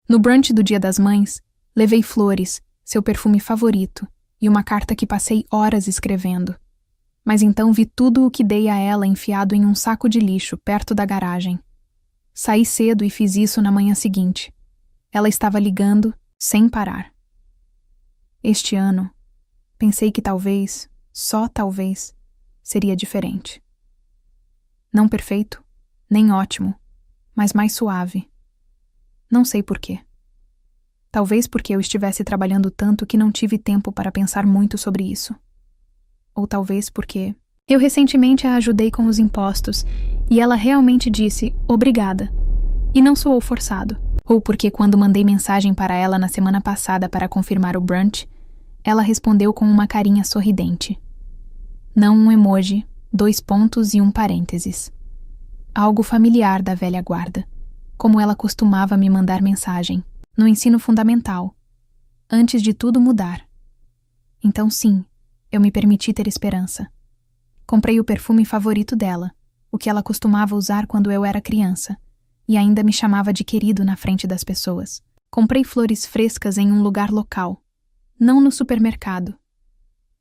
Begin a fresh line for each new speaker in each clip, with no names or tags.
No brunch do Dia das Mães, levei flores, seu perfume favorito, e uma carta que passei horas escrevendo. Mas então vi tudo o que dei a ela enfiado em um saco de lixo perto da garagem. Saí cedo e fiz isso na manhã seguinte. Ela estava ligando, sem parar. Este ano, pensei que talvez, só talvez, seria diferente. Não perfeito, nem ótimo, mas mais suave. Não sei por quê. Talvez porque eu estivesse trabalhando tanto que não tive tempo para pensar muito sobre isso. Ou talvez porque eu recentemente a ajudei com os impostos e ela realmente disse obrigada e não soou forçado. Ou porque quando mandei mensagem para ela na semana passada para confirmar o brunch, ela respondeu com uma carinha sorridente. Não um emoji, 2 pontos e um parênteses. Algo familiar da velha guarda, como ela costumava me mandar mensagem, no ensino fundamental, antes de tudo mudar. Então sim, eu me permiti ter esperança. Comprei o perfume favorito dela, o que ela costumava usar quando eu era criança, e ainda me chamava de querido na frente das pessoas. Comprei flores frescas em um lugar local, não no supermercado.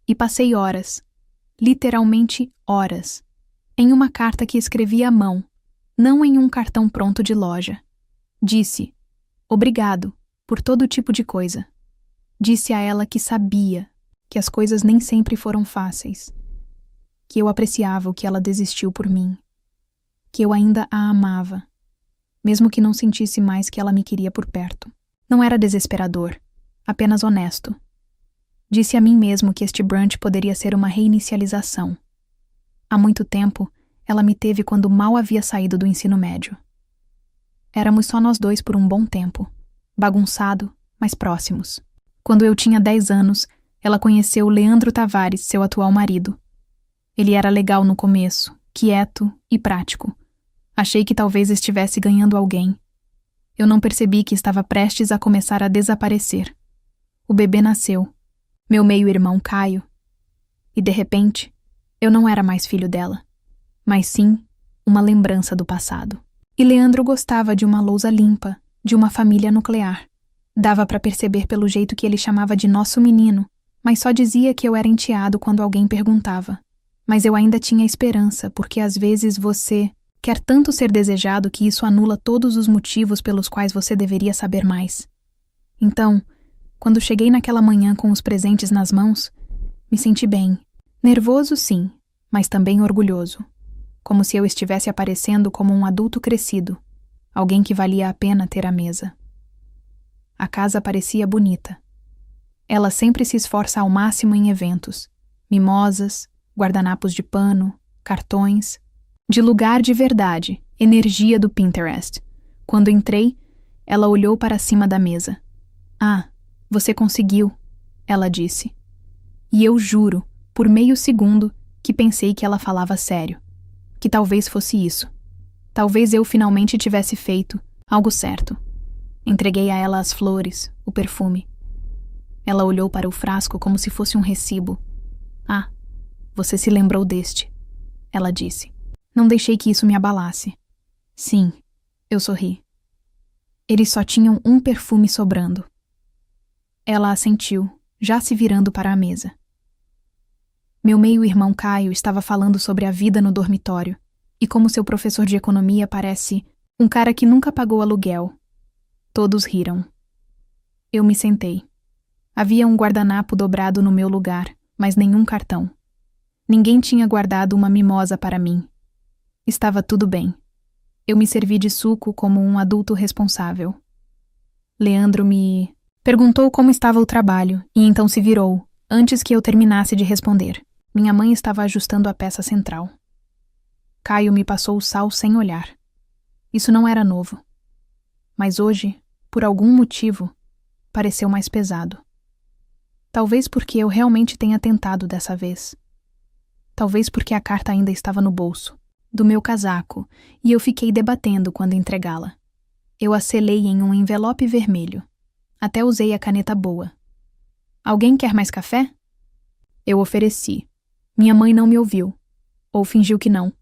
E passei horas, literalmente horas, em uma carta que escrevi à mão, não em um cartão pronto de loja. Disse, obrigado, por todo tipo de coisa. Disse a ela que sabia que as coisas nem sempre foram fáceis, que eu apreciava o que ela desistiu por mim, que eu ainda a amava, mesmo que não sentisse mais que ela me queria por perto. Não era desesperador, apenas honesto. Disse a mim mesmo que este brunch poderia ser uma reinicialização. Há muito tempo, ela me teve quando mal havia saído do ensino médio. Éramos só nós dois por um bom tempo, bagunçado, mas próximos. Quando eu tinha 10 anos, ela conheceu Leandro Tavares, seu atual marido. Ele era legal no começo, quieto e prático. Achei que talvez estivesse ganhando alguém. Eu não percebi que estava prestes a começar a desaparecer. O bebê nasceu, meu meio-irmão Caio. E de repente, eu não era mais filho dela, mas sim uma lembrança do passado. E Leandro gostava de uma lousa limpa, de uma família nuclear. Dava para perceber pelo jeito que ele chamava de nosso menino, mas só dizia que eu era enteado quando alguém perguntava. Mas eu ainda tinha esperança, porque às vezes você quer tanto ser desejado que isso anula todos os motivos pelos quais você deveria saber mais. Então, quando cheguei naquela manhã com os presentes nas mãos, me senti bem. Nervoso, sim, mas também orgulhoso. Como se eu estivesse aparecendo como um adulto crescido, alguém que valia a pena ter à mesa. A casa parecia bonita. Ela sempre se esforça ao máximo em eventos, mimosas, guardanapos de pano, cartões, de lugar de verdade, energia do Pinterest. Quando entrei, ela olhou para cima da mesa. Ah, você conseguiu, ela disse. E eu juro, por meio segundo, que pensei que ela falava sério. Que talvez fosse isso. Talvez eu finalmente tivesse feito algo certo. Entreguei a ela as flores, o perfume. Ela olhou para o frasco como se fosse um recibo. Ah, você se lembrou deste, ela disse. Não deixei que isso me abalasse. Sim, eu sorri. Eles só tinham um perfume sobrando. Ela assentiu, já se virando para a mesa. Meu meio-irmão Caio estava falando sobre a vida no dormitório e como seu professor de economia parece um cara que nunca pagou aluguel. Todos riram. Eu me sentei. Havia um guardanapo dobrado no meu lugar, mas nenhum cartão. Ninguém tinha guardado uma mimosa para mim. Estava tudo bem. Eu me servi de suco como um adulto responsável. Leandro me perguntou como estava o trabalho e então se virou, antes que eu terminasse de responder. Minha mãe estava ajustando a peça central. Caio me passou o sal sem olhar. Isso não era novo. Mas hoje, por algum motivo, pareceu mais pesado. Talvez porque eu realmente tenha tentado dessa vez. Talvez porque a carta ainda estava no bolso do meu casaco e eu fiquei debatendo quando entregá-la. Eu a selei em um envelope vermelho. Até usei a caneta boa. Alguém quer mais café? Eu ofereci. Minha mãe não me ouviu. Ou fingiu que não.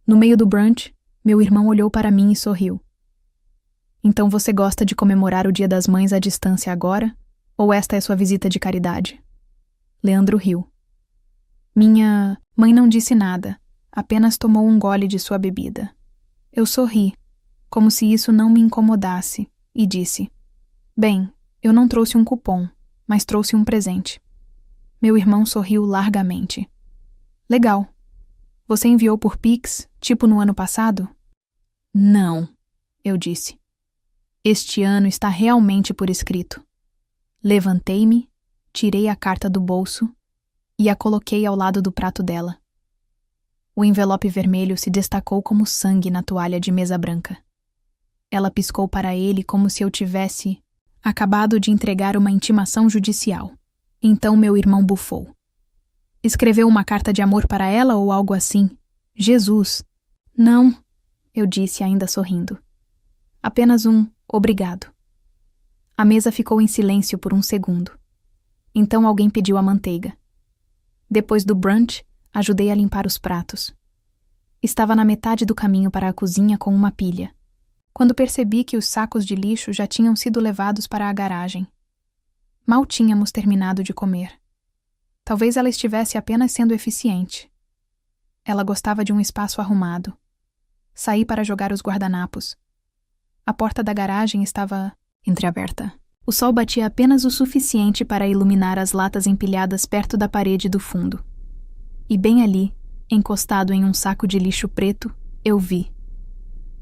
No meio do brunch, meu irmão olhou para mim e sorriu. Então você gosta de comemorar o Dia das Mães à distância agora? Ou esta é sua visita de caridade? Leandro riu. Minha mãe não disse nada, apenas tomou um gole de sua bebida. Eu sorri, como se isso não me incomodasse, e disse: Bem, eu não trouxe um cupom, mas trouxe um presente. Meu irmão sorriu largamente. Legal. Você enviou por Pix, tipo no ano passado? Não, eu disse. Este ano está realmente por escrito. Levantei-me, tirei a carta do bolso e a coloquei ao lado do prato dela. O envelope vermelho se destacou como sangue na toalha de mesa branca. Ela piscou para ele como se eu tivesse acabado de entregar uma intimação judicial. Então meu irmão bufou. Escreveu uma carta de amor para ela ou algo assim? Jesus! Não, eu disse ainda sorrindo. Apenas um obrigado. A mesa ficou em silêncio por um segundo. Então alguém pediu a manteiga. Depois do brunch, ajudei a limpar os pratos. Estava na metade do caminho para a cozinha com uma pilha, quando percebi que os sacos de lixo já tinham sido levados para a garagem. Mal tínhamos terminado de comer. Talvez ela estivesse apenas sendo eficiente. Ela gostava de um espaço arrumado. Saí para jogar os guardanapos. A porta da garagem estava entreaberta. O sol batia apenas o suficiente para iluminar as latas empilhadas perto da parede do fundo. E bem ali, encostado em um saco de lixo preto, eu vi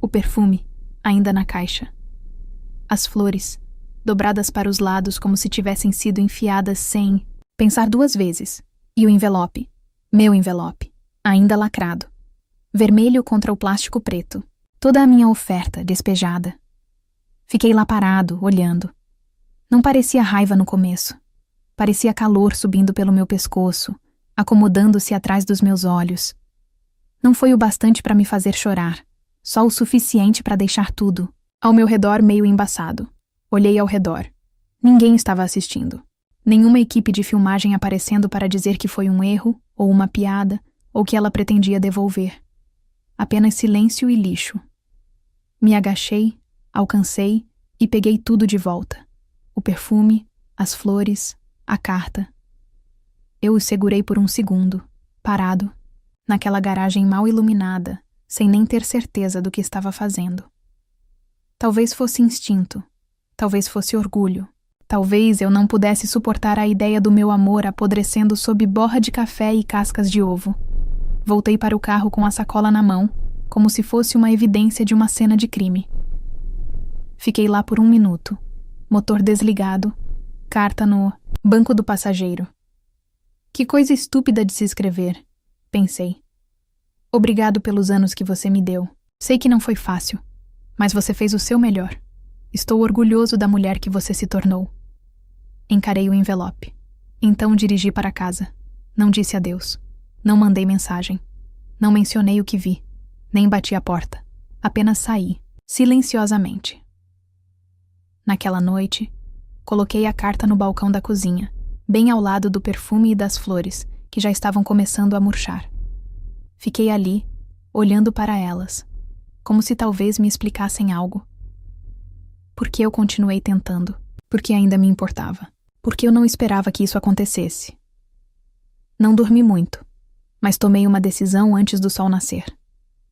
o perfume, ainda na caixa. As flores, dobradas para os lados como se tivessem sido enfiadas sem pensar duas vezes. E o envelope, meu envelope, ainda lacrado. Vermelho contra o plástico preto. Toda a minha oferta despejada. Fiquei lá parado, olhando. Não parecia raiva no começo. Parecia calor subindo pelo meu pescoço, acomodando-se atrás dos meus olhos. Não foi o bastante para me fazer chorar, só o suficiente para deixar tudo ao meu redor meio embaçado. Olhei ao redor. Ninguém estava assistindo. Nenhuma equipe de filmagem aparecendo para dizer que foi um erro, ou uma piada, ou que ela pretendia devolver. Apenas silêncio e lixo. Me agachei, alcancei e peguei tudo de volta. O perfume, as flores, a carta. Eu o segurei por um segundo, parado, naquela garagem mal iluminada, sem nem ter certeza do que estava fazendo. Talvez fosse instinto, talvez fosse orgulho, talvez eu não pudesse suportar a ideia do meu amor apodrecendo sob borra de café e cascas de ovo. Voltei para o carro com a sacola na mão, como se fosse uma evidência de uma cena de crime. Fiquei lá por 1 minuto, motor desligado, carta no banco do passageiro. Que coisa estúpida de se escrever, pensei. Obrigado pelos anos que você me deu. Sei que não foi fácil, mas você fez o seu melhor. Estou orgulhoso da mulher que você se tornou. Encarei o envelope. Então dirigi para casa. Não disse adeus. Não mandei mensagem. Não mencionei o que vi. Nem bati a porta. Apenas saí, silenciosamente. Naquela noite, coloquei a carta no balcão da cozinha, bem ao lado do perfume e das flores, que já estavam começando a murchar. Fiquei ali, olhando para elas, como se talvez me explicassem algo. Por que eu continuei tentando? Porque ainda me importava. Porque eu não esperava que isso acontecesse. Não dormi muito, mas tomei uma decisão antes do sol nascer.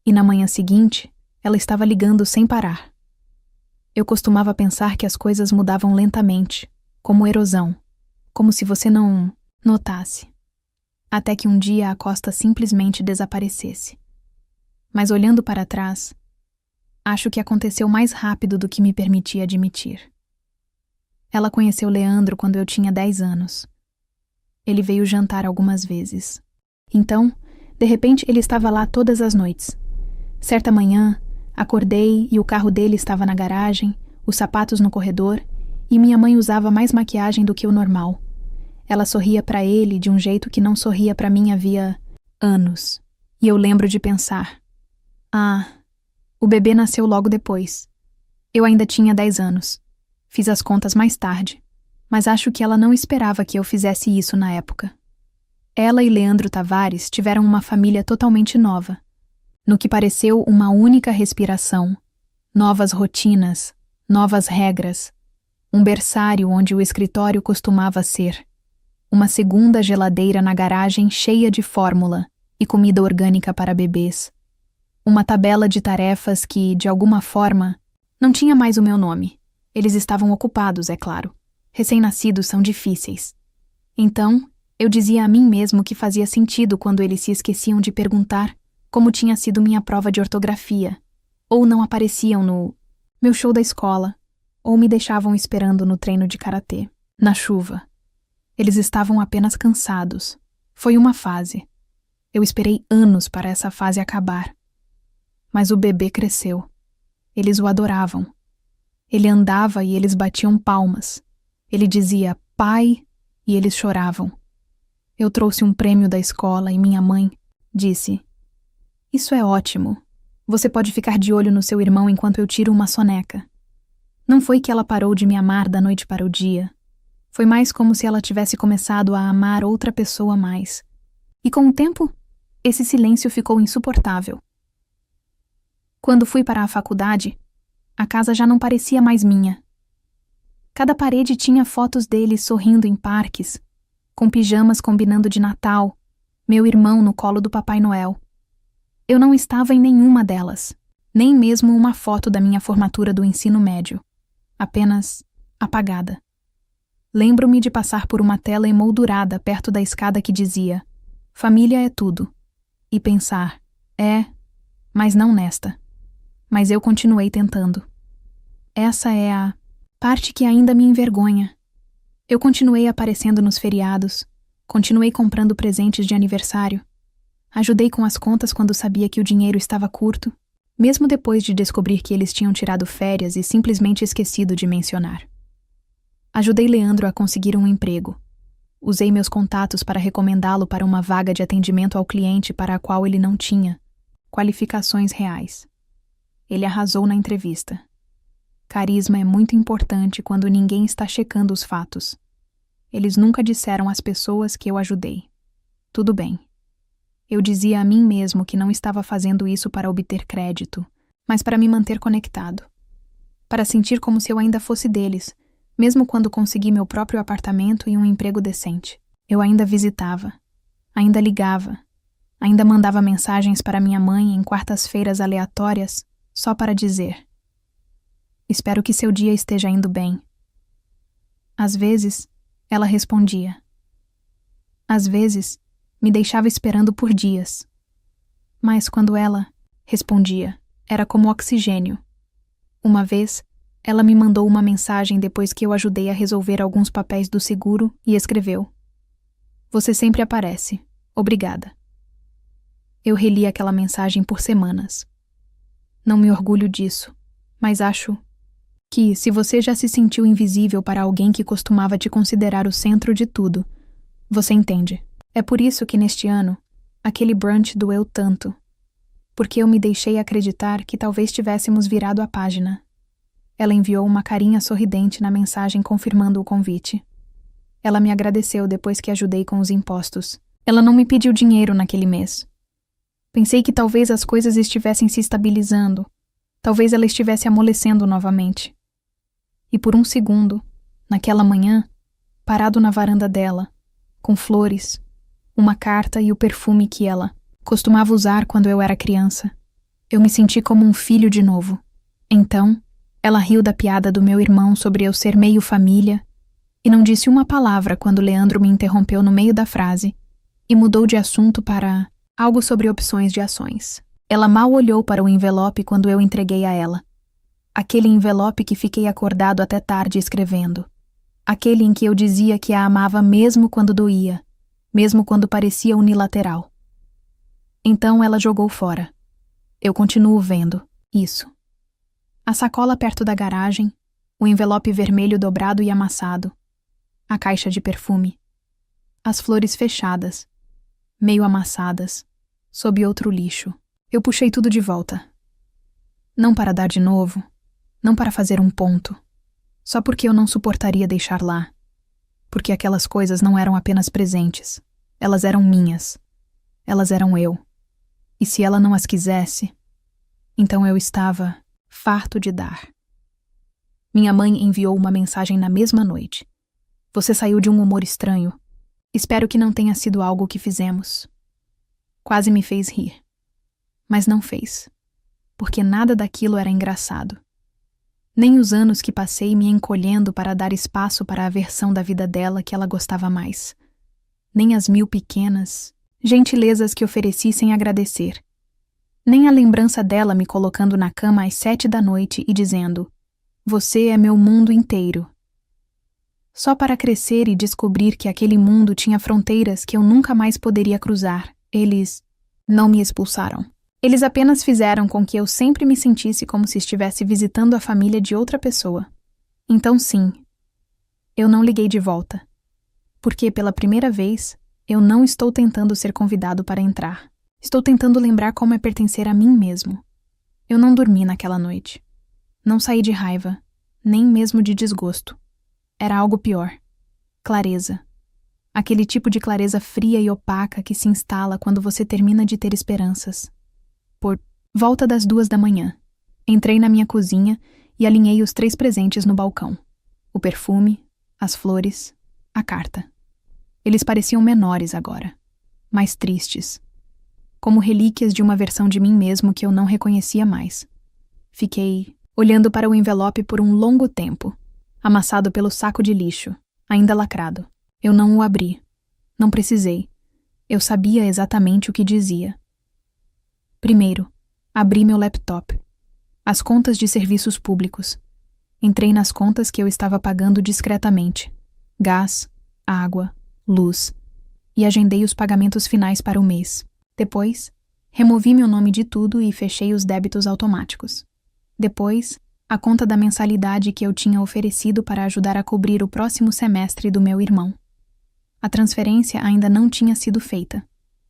E na manhã seguinte, ela estava ligando sem parar. Eu costumava pensar que as coisas mudavam lentamente, como erosão, como se você não notasse. Até que um dia a costa simplesmente desaparecesse. Mas olhando para trás, acho que aconteceu mais rápido do que me permitia admitir. Ela conheceu Leandro quando eu tinha 10 anos. Ele veio jantar algumas vezes. Então, de repente, ele estava lá todas as noites. Certa manhã, acordei e o carro dele estava na garagem, os sapatos no corredor, e minha mãe usava mais maquiagem do que o normal. Ela sorria para ele de um jeito que não sorria para mim havia anos. E eu lembro de pensar: o bebê nasceu logo depois. Eu ainda tinha 10 anos. Fiz as contas mais tarde, mas acho que ela não esperava que eu fizesse isso na época. Ela e Leandro Tavares tiveram uma família totalmente nova. No que pareceu uma única respiração, novas rotinas, novas regras, um berçário onde o escritório costumava ser, uma segunda geladeira na garagem cheia de fórmula e comida orgânica para bebês, uma tabela de tarefas que, de alguma forma, não tinha mais o meu nome. Eles estavam ocupados, é claro. Recém-nascidos são difíceis. Então, eu dizia a mim mesmo que fazia sentido quando eles se esqueciam de perguntar como tinha sido minha prova de ortografia, ou não apareciam no meu show da escola, ou me deixavam esperando no treino de karatê, na chuva. Eles estavam apenas cansados. Foi uma fase. Eu esperei anos para essa fase acabar. Mas o bebê cresceu. Eles o adoravam. Ele andava e eles batiam palmas. Ele dizia, pai, e eles choravam. Eu trouxe um prêmio da escola e minha mãe disse, isso é ótimo. Você pode ficar de olho no seu irmão enquanto eu tiro uma soneca. Não foi que ela parou de me amar da noite para o dia. Foi mais como se ela tivesse começado a amar outra pessoa mais. E com o tempo, esse silêncio ficou insuportável. Quando fui para a faculdade, a casa já não parecia mais minha. Cada parede tinha fotos dele sorrindo em parques, com pijamas combinando de Natal, meu irmão no colo do Papai Noel. Eu não estava em nenhuma delas, nem mesmo uma foto da minha formatura do ensino médio, apenas apagada. Lembro-me de passar por uma tela emoldurada perto da escada que dizia, família é tudo, e pensar, mas não nesta. Mas eu continuei tentando. Essa é a parte que ainda me envergonha. Eu continuei aparecendo nos feriados, continuei comprando presentes de aniversário, ajudei com as contas quando sabia que o dinheiro estava curto, mesmo depois de descobrir que eles tinham tirado férias e simplesmente esquecido de mencionar. Ajudei Leandro a conseguir um emprego. Usei meus contatos para recomendá-lo para uma vaga de atendimento ao cliente para a qual ele não tinha qualificações reais. Ele arrasou na entrevista. Carisma é muito importante quando ninguém está checando os fatos. Eles nunca disseram às pessoas que eu ajudei. Tudo bem. Eu dizia a mim mesmo que não estava fazendo isso para obter crédito, mas para me manter conectado. Para sentir como se eu ainda fosse deles, mesmo quando consegui meu próprio apartamento e um emprego decente. Eu ainda visitava, ainda ligava, ainda mandava mensagens para minha mãe em quartas-feiras aleatórias, só para dizer: espero que seu dia esteja indo bem. Às vezes, ela respondia. Às vezes, me deixava esperando por dias. Mas quando ela respondia, era como oxigênio. Uma vez, ela me mandou uma mensagem depois que eu ajudei a resolver alguns papéis do seguro e escreveu: você sempre aparece. Obrigada. Eu reli aquela mensagem por semanas. Não me orgulho disso, mas acho que, se você já se sentiu invisível para alguém que costumava te considerar o centro de tudo, você entende. É por isso que neste ano, aquele brunch doeu tanto, porque eu me deixei acreditar que talvez tivéssemos virado a página. Ela enviou uma carinha sorridente na mensagem confirmando o convite. Ela me agradeceu depois que ajudei com os impostos. Ela não me pediu dinheiro naquele mês. Pensei que talvez as coisas estivessem se estabilizando, talvez ela estivesse amolecendo novamente. E por um segundo, naquela manhã, parado na varanda dela, com flores, uma carta e o perfume que ela costumava usar quando eu era criança, eu me senti como um filho de novo. Então, ela riu da piada do meu irmão sobre eu ser meio família e não disse uma palavra quando Leandro me interrompeu no meio da frase e mudou de assunto para algo sobre opções de ações. Ela mal olhou para o envelope quando eu entreguei a ela. Aquele envelope que fiquei acordado até tarde escrevendo. Aquele em que eu dizia que a amava mesmo quando doía, mesmo quando parecia unilateral. Então ela jogou fora. Eu continuo vendo isso. A sacola perto da garagem, o envelope vermelho dobrado e amassado, a caixa de perfume, as flores fechadas, meio amassadas, sob outro lixo. Eu puxei tudo de volta. Não para dar de novo, não para fazer um ponto, só porque eu não suportaria deixar lá. Porque aquelas coisas não eram apenas presentes, elas eram minhas, elas eram eu. E se ela não as quisesse, então eu estava farto de dar. Minha mãe enviou uma mensagem na mesma noite. Você saiu de um humor estranho. Espero que não tenha sido algo que fizemos. Quase me fez rir. Mas não fez. Porque nada daquilo era engraçado. Nem os anos que passei me encolhendo para dar espaço para a versão da vida dela que ela gostava mais. Nem as 1000 pequenas gentilezas que ofereci sem agradecer. Nem a lembrança dela me colocando na cama às 7 da noite e dizendo: "Você é meu mundo inteiro." Só para crescer e descobrir que aquele mundo tinha fronteiras que eu nunca mais poderia cruzar, eles não me expulsaram. Eles apenas fizeram com que eu sempre me sentisse como se estivesse visitando a família de outra pessoa. Então sim, eu não liguei de volta. Porque pela primeira vez, eu não estou tentando ser convidado para entrar. Estou tentando lembrar como é pertencer a mim mesmo. Eu não dormi naquela noite. Não saí de raiva, nem mesmo de desgosto. Era algo pior. Clareza. Aquele tipo de clareza fria e opaca que se instala quando você termina de ter esperanças. Por volta das 2 da manhã, entrei na minha cozinha e alinhei os 3 presentes no balcão. O perfume, as flores, a carta. Eles pareciam menores agora, mais tristes, como relíquias de uma versão de mim mesmo que eu não reconhecia mais. Fiquei olhando para o envelope por um longo tempo, amassado pelo saco de lixo, ainda lacrado. Eu não o abri. Não precisei. Eu sabia exatamente o que dizia. Primeiro, abri meu laptop. As contas de serviços públicos. Entrei nas contas que eu estava pagando discretamente. Gás, água, luz. E agendei os pagamentos finais para o mês. Depois, removi meu nome de tudo e fechei os débitos automáticos. Depois, a conta da mensalidade que eu tinha oferecido para ajudar a cobrir o próximo semestre do meu irmão. A transferência ainda não tinha sido feita.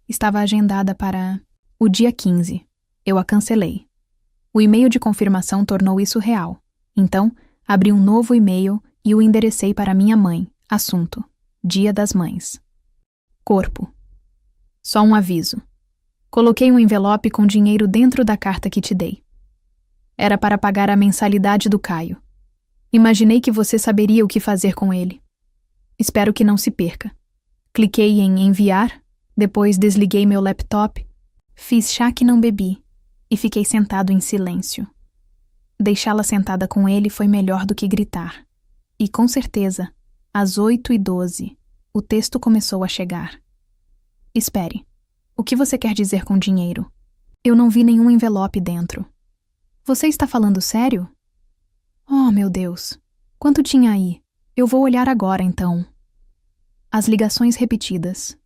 Estava agendada para o dia 15. Eu a cancelei. O e-mail de confirmação tornou isso real. Então, abri um novo e-mail e o enderecei para minha mãe. Assunto: Dia das Mães. Corpo. Só um aviso. Coloquei um envelope com dinheiro dentro da carta que te dei. Era para pagar a mensalidade do Caio. Imaginei que você saberia o que fazer com ele. Espero que não se perca. Cliquei em enviar, depois desliguei meu laptop, fiz chá que não bebi e fiquei sentado em silêncio. Deixá-la sentada com ele foi melhor do que gritar. E com certeza, às 8h12, o texto começou a chegar. Espere. O que você quer dizer com dinheiro? Eu não vi nenhum envelope dentro. Você está falando sério? Oh, meu Deus. Quanto tinha aí? Eu vou olhar agora, então. As ligações repetidas.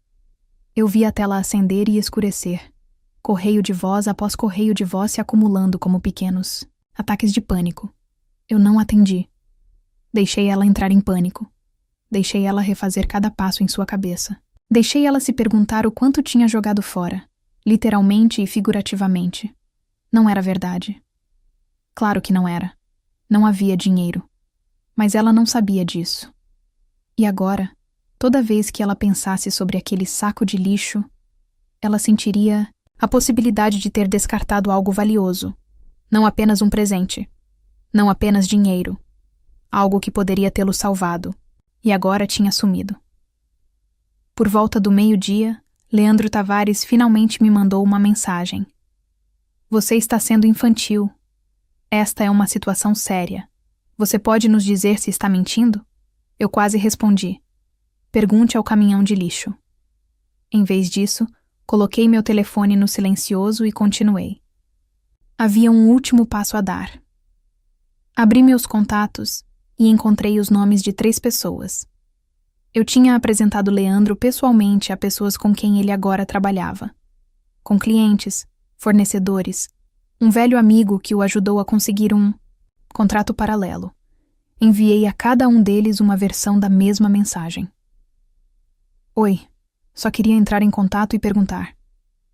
Eu vi a tela acender e escurecer. Correio de voz após correio de voz se acumulando como pequenos ataques de pânico. Eu não atendi. Deixei ela entrar em pânico. Deixei ela refazer cada passo em sua cabeça. Deixei ela se perguntar o quanto tinha jogado fora, literalmente e figurativamente. Não era verdade. Claro que não era. Não havia dinheiro. Mas ela não sabia disso. E agora, toda vez que ela pensasse sobre aquele saco de lixo, ela sentiria a possibilidade de ter descartado algo valioso. Não apenas um presente. Não apenas dinheiro. Algo que poderia tê-lo salvado. E agora tinha sumido. Por volta do meio-dia, Leandro Tavares finalmente me mandou uma mensagem. Você está sendo infantil. Esta é uma situação séria. Você pode nos dizer se está mentindo? Eu quase respondi. Pergunte ao caminhão de lixo. Em vez disso, coloquei meu telefone no silencioso e continuei. Havia um último passo a dar. Abri meus contatos e encontrei os nomes de 3 pessoas. Eu tinha apresentado Leandro pessoalmente a pessoas com quem ele agora trabalhava. Com clientes, fornecedores, um velho amigo que o ajudou a conseguir um contrato paralelo. Enviei a cada um deles uma versão da mesma mensagem. Oi, só queria entrar em contato e perguntar.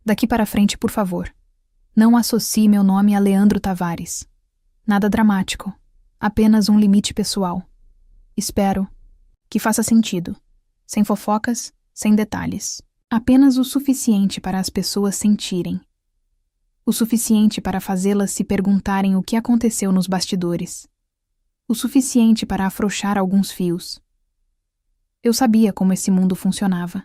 Daqui para frente, por favor. Não associe meu nome a Leandro Tavares. Nada dramático, apenas um limite pessoal. Espero que faça sentido. Sem fofocas, sem detalhes. Apenas o suficiente para as pessoas sentirem. O suficiente para fazê-las se perguntarem o que aconteceu nos bastidores. o suficiente para afrouxar alguns fios. Eu sabia como esse mundo funcionava.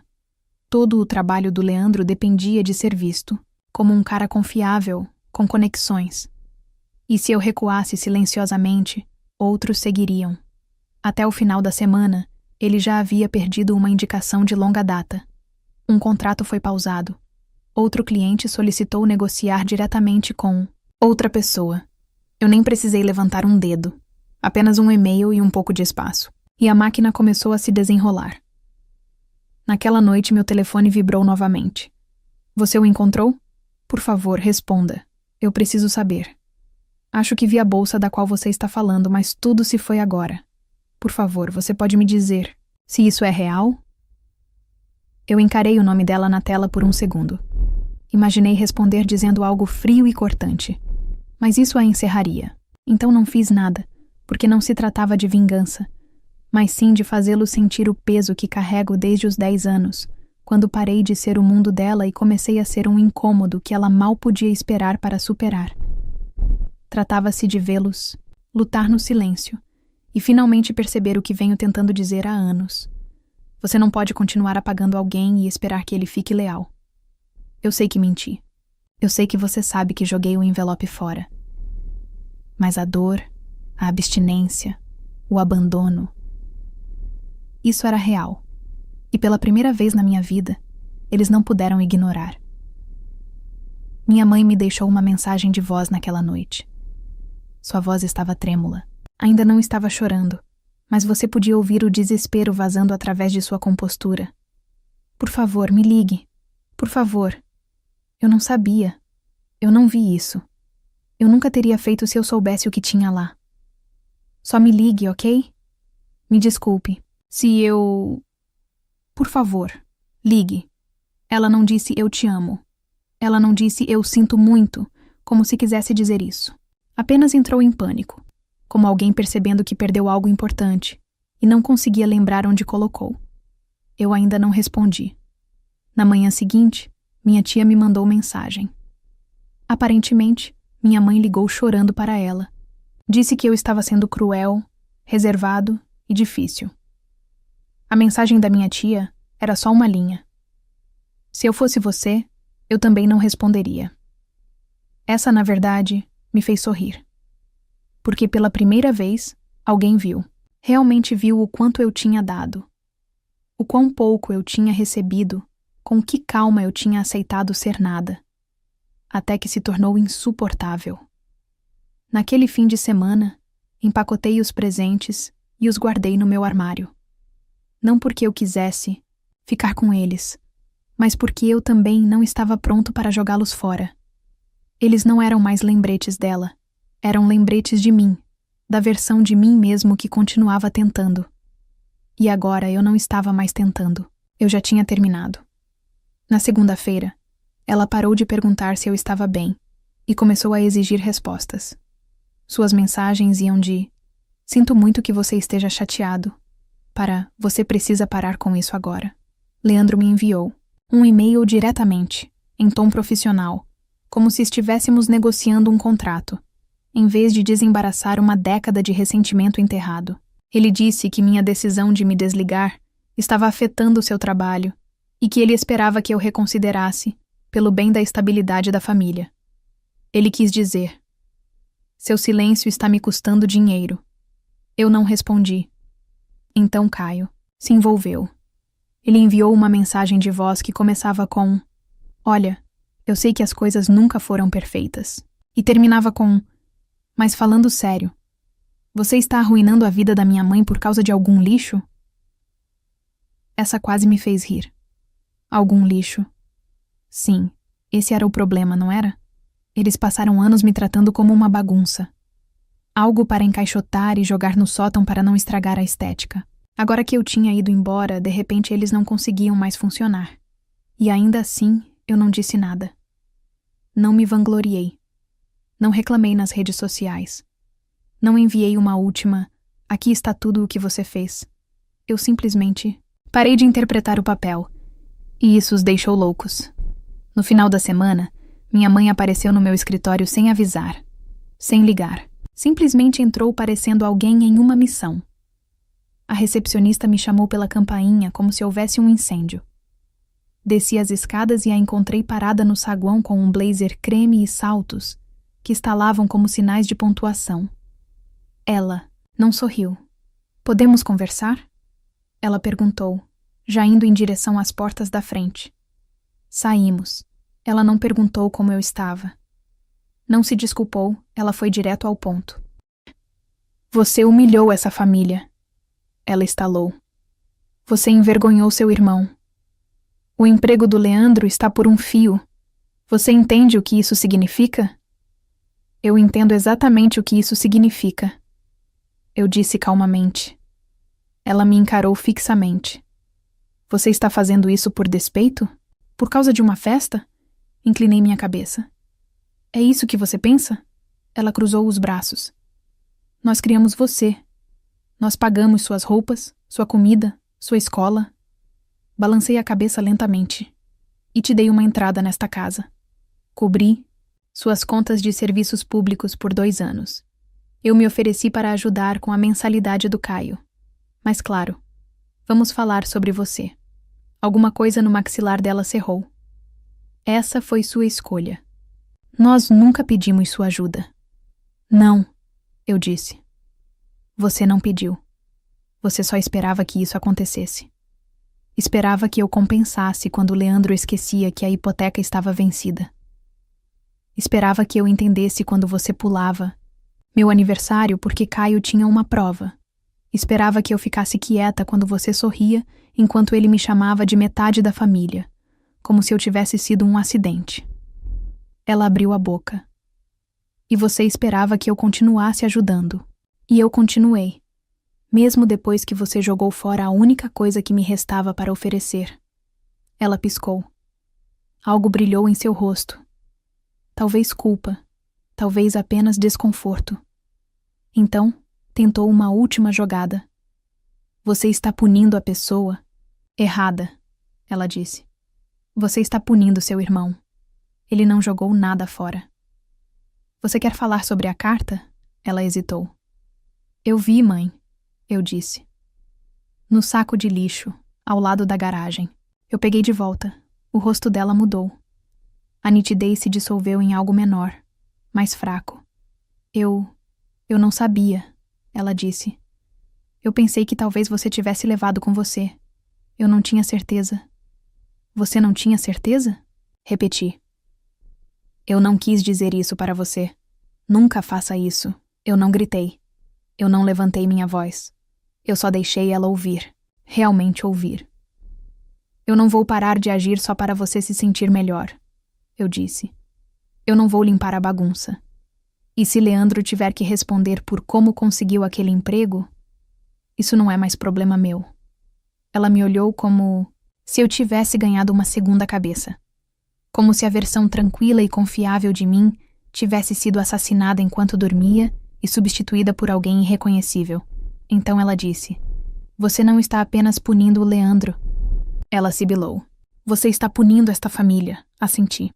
Todo o trabalho do Leandro dependia de ser visto, como um cara confiável, com conexões. E se eu recuasse silenciosamente, outros seguiriam. Até o final da semana, ele já havia perdido uma indicação de longa data. Um contrato foi pausado. Outro cliente solicitou negociar diretamente com outra pessoa. Eu nem precisei levantar um dedo. Apenas um e-mail e um pouco de espaço. E a máquina começou a se desenrolar. Naquela noite, meu telefone vibrou novamente. Você o encontrou? Por favor, responda. Eu preciso saber. Acho que vi a bolsa da qual você está falando, mas tudo se foi agora. Por favor, você pode me dizer se isso é real? Eu encarei o nome dela na tela por um segundo. Imaginei responder dizendo algo frio e cortante. Mas isso a encerraria. Então não fiz nada, porque não se tratava de vingança, mas sim de fazê-lo sentir o peso que carrego desde os 10 anos, quando parei de ser o mundo dela e comecei a ser um incômodo que ela mal podia esperar para superar. Tratava-se de vê-los, lutar no silêncio, e finalmente perceber o que venho tentando dizer há anos. Você não pode continuar apagando alguém e esperar que ele fique leal. Eu sei que menti. Eu sei que você sabe que joguei o envelope fora. Mas a dor, a abstinência, o abandono... Isso era real. E pela primeira vez na minha vida, eles não puderam ignorar. Minha mãe me deixou uma mensagem de voz naquela noite. Sua voz estava trêmula. Ainda não estava chorando, mas você podia ouvir o desespero vazando através de sua compostura. Por favor, me ligue. Por favor. Eu não sabia. Eu não vi isso. Eu nunca teria feito se eu soubesse o que tinha lá. Só me ligue, ok? Me desculpe. Se eu... Por favor, ligue. Ela não disse eu te amo. Ela não disse eu sinto muito, como se quisesse dizer isso. Apenas entrou em pânico, como alguém percebendo que perdeu algo importante, e não conseguia lembrar onde colocou. Eu ainda não respondi. Na manhã seguinte, minha tia me mandou mensagem. Aparentemente, minha mãe ligou chorando para ela. Disse que eu estava sendo cruel, reservado e difícil. A mensagem da minha tia era só uma linha. Se eu fosse você, eu também não responderia. Essa, na verdade, me fez sorrir. Porque pela primeira vez, alguém viu. Realmente viu o quanto eu tinha dado. O quão pouco eu tinha recebido, com que calma eu tinha aceitado ser nada. Até que se tornou insuportável. Naquele fim de semana, empacotei os presentes e os guardei no meu armário. Não porque eu quisesse ficar com eles, mas porque eu também não estava pronto para jogá-los fora. Eles não eram mais lembretes dela, eram lembretes de mim, da versão de mim mesmo que continuava tentando. E agora eu não estava mais tentando, eu já tinha terminado. Na segunda-feira, ela parou de perguntar se eu estava bem e começou a exigir respostas. Suas mensagens iam de "Sinto muito que você esteja chateado", para "Você precisa parar com isso agora". Leandro me enviou um e-mail diretamente, em tom profissional, como se estivéssemos negociando um contrato, em vez de desembaraçar uma década de ressentimento enterrado. Ele disse que minha decisão de me desligar estava afetando seu trabalho e que ele esperava que eu reconsiderasse, pelo bem da estabilidade da família. Ele quis dizer: "Seu silêncio está me custando dinheiro". Eu não respondi. Então Caio se envolveu. Ele enviou uma mensagem de voz que começava com "Olha, eu sei que as coisas nunca foram perfeitas", e terminava com "Mas falando sério, você está arruinando a vida da minha mãe por causa de algum lixo?" Essa quase me fez rir. Algum lixo. Sim, esse era o problema, não era? Eles passaram anos me tratando como uma bagunça. Algo para encaixotar e jogar no sótão para não estragar a estética. Agora que eu tinha ido embora, de repente eles não conseguiam mais funcionar. E ainda assim, eu não disse nada. Não me vangloriei. Não reclamei nas redes sociais. Não enviei uma última "Aqui está tudo o que você fez". Eu simplesmente parei de interpretar o papel. E isso os deixou loucos. No final da semana, minha mãe apareceu no meu escritório sem avisar, sem ligar, Simplesmente entrou parecendo alguém em uma missão. A recepcionista me chamou pela campainha como se houvesse um incêndio. Desci as escadas e a encontrei parada no saguão com um blazer creme e saltos, que estalavam como sinais de pontuação. Ela não sorriu. "Podemos conversar?" Ela perguntou, já indo em direção às portas da frente. Saímos. Ela não perguntou como eu estava. Não se desculpou, ela foi direto ao ponto. "Você humilhou essa família." Ela estalou. "Você envergonhou seu irmão. O emprego do Leandro está por um fio. Você entende o que isso significa?" "Eu entendo exatamente o que isso significa," eu disse calmamente. Ela me encarou fixamente. "Você está fazendo isso por despeito? Por causa de uma festa?" Inclinei minha cabeça. "É isso que você pensa?" Ela cruzou os braços. "Nós criamos você. Nós pagamos suas roupas, sua comida, sua escola." Balancei a cabeça lentamente. "E te dei uma entrada nesta casa. Cobri suas contas de serviços públicos por 2 anos. Eu me ofereci para ajudar com a mensalidade do Caio. Mas claro, vamos falar sobre você." Alguma coisa no maxilar dela cerrou. "Essa foi sua escolha. Nós nunca pedimos sua ajuda." "Não," eu disse. "Você não pediu. Você só esperava que isso acontecesse. Esperava que eu compensasse quando Leandro esquecia que a hipoteca estava vencida. Esperava que eu entendesse quando você pulava meu aniversário porque Caio tinha uma prova. Esperava que eu ficasse quieta quando você sorria enquanto ele me chamava de metade da família, como se eu tivesse sido um acidente." Ela abriu a boca. "E você esperava que eu continuasse ajudando. E eu continuei. Mesmo depois que você jogou fora a única coisa que me restava para oferecer." Ela piscou. Algo brilhou em seu rosto. Talvez culpa, talvez apenas desconforto. Então, tentou uma última jogada. "Você está punindo a pessoa errada," ela disse. "Você está punindo seu irmão. Ele não jogou nada fora." "Você quer falar sobre a carta?" Ela hesitou. "Eu vi, mãe," eu disse. "No saco de lixo, ao lado da garagem." Eu peguei de volta. O rosto dela mudou. A nitidez se dissolveu em algo menor, mais fraco. Eu não sabia," ela disse. "Eu pensei que talvez você tivesse levado com você. Eu não tinha certeza." "Você não tinha certeza?" Repeti. "Eu não quis dizer isso para você. Nunca faça isso." Eu não gritei. Eu não levantei minha voz. Eu só deixei ela ouvir. Realmente ouvir. "Eu não vou parar de agir só para você se sentir melhor," eu disse. "Eu não vou limpar a bagunça. E se Leandro tiver que responder por como conseguiu aquele emprego, isso não é mais problema meu." Ela me olhou como se eu tivesse ganhado uma segunda cabeça. Como se a versão tranquila e confiável de mim tivesse sido assassinada enquanto dormia e substituída por alguém irreconhecível. Então ela disse: "Você não está apenas punindo o Leandro." Ela sibilou. "Você está punindo esta família," assenti.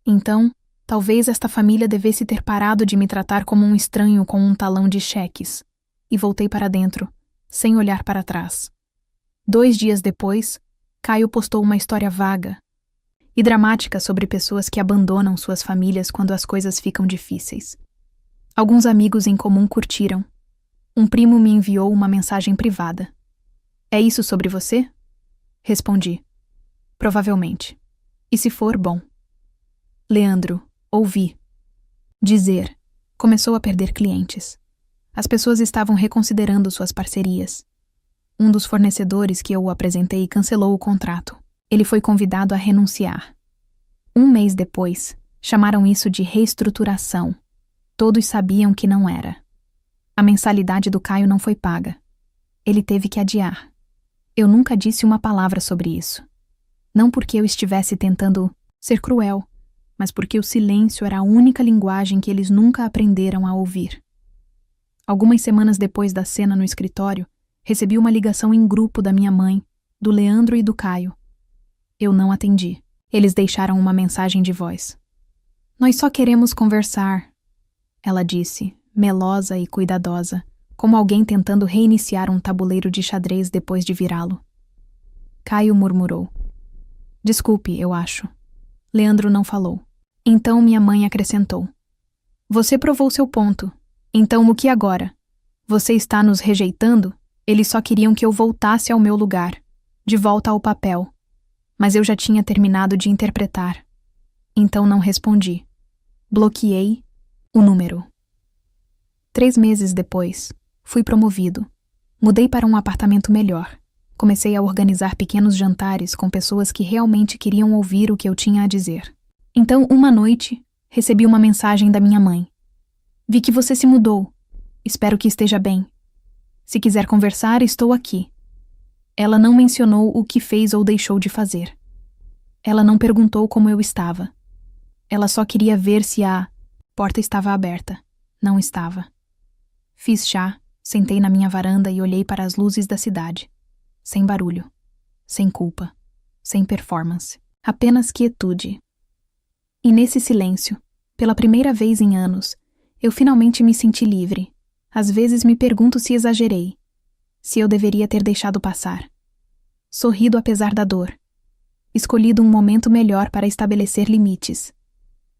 Então, talvez esta família devesse ter parado de me tratar como um estranho com um talão de cheques. E voltei para dentro, sem olhar para trás. 2 dias depois, Caio postou uma história vaga e dramática sobre pessoas que abandonam suas famílias quando as coisas ficam difíceis. Alguns amigos em comum curtiram. Um primo me enviou uma mensagem privada. "É isso sobre você?" Respondi. "Provavelmente. E se for, bom." Leandro, ouvi. Dizer. Começou a perder clientes. As pessoas estavam reconsiderando suas parcerias. Um dos fornecedores que eu o apresentei cancelou o contrato. Ele foi convidado a renunciar. 1 mês depois, chamaram isso de reestruturação. Todos sabiam que não era. A mensalidade do Caio não foi paga. Ele teve que adiar. Eu nunca disse uma palavra sobre isso. Não porque eu estivesse tentando ser cruel, mas porque o silêncio era a única linguagem que eles nunca aprenderam a ouvir. Algumas semanas depois da cena no escritório, recebi uma ligação em grupo da minha mãe, do Leandro e do Caio. Eu não atendi. Eles deixaram uma mensagem de voz. "Nós só queremos conversar," ela disse, melosa e cuidadosa, como alguém tentando reiniciar um tabuleiro de xadrez depois de virá-lo. Caio murmurou. Desculpe, eu acho. Leandro não falou. Então minha mãe acrescentou. Você provou seu ponto. Então o que agora? Você está nos rejeitando? Eles só queriam que eu voltasse ao meu lugar, de volta ao papel. Mas eu já tinha terminado de interpretar. Então não respondi. Bloqueei o número. 3 meses depois, fui promovido. Mudei para um apartamento melhor. Comecei a organizar pequenos jantares com pessoas que realmente queriam ouvir o que eu tinha a dizer. Então, uma noite, recebi uma mensagem da minha mãe. Vi que você se mudou. Espero que esteja bem. Se quiser conversar, estou aqui. Ela não mencionou o que fez ou deixou de fazer. Ela não perguntou como eu estava. Ela só queria ver se a porta estava aberta. Não estava. Fiz chá, sentei na minha varanda e olhei para as luzes da cidade. Sem barulho. Sem culpa. Sem performance. Apenas quietude. E nesse silêncio, pela primeira vez em anos, eu finalmente me senti livre. Às vezes me pergunto se exagerei. Se eu deveria ter deixado passar. Sorrido apesar da dor. Escolhido um momento melhor para estabelecer limites.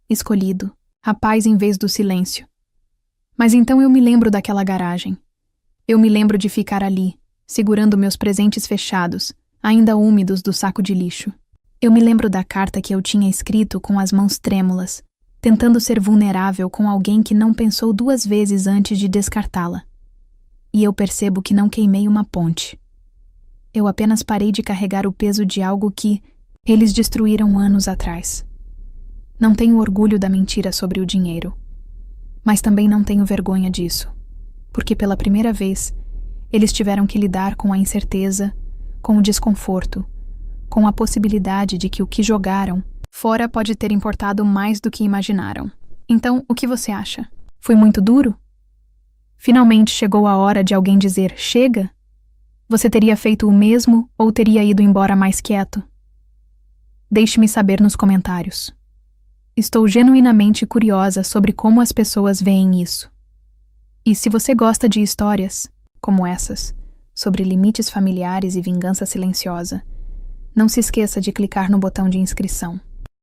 Escolhido a paz em vez do silêncio. Mas então eu me lembro daquela garagem. Eu me lembro de ficar ali, segurando meus presentes fechados, ainda úmidos do saco de lixo. Eu me lembro da carta que eu tinha escrito com as mãos trêmulas, tentando ser vulnerável com alguém que não pensou 2 vezes antes de descartá-la. E eu percebo que não queimei uma ponte. Eu apenas parei de carregar o peso de algo que eles destruíram anos atrás. Não tenho orgulho da mentira sobre o dinheiro. Mas também não tenho vergonha disso, porque pela primeira vez, eles tiveram que lidar com a incerteza, com o desconforto, com a possibilidade de que o que jogaram fora pode ter importado mais do que imaginaram. Então, o que você acha? Foi muito duro? Finalmente chegou a hora de alguém dizer chega? Você teria feito o mesmo ou teria ido embora mais quieto? Deixe-me saber nos comentários. Estou genuinamente curiosa sobre como as pessoas veem isso. E se você gosta de histórias, como essas, sobre limites familiares e vingança silenciosa, não se esqueça de clicar no botão de inscrição.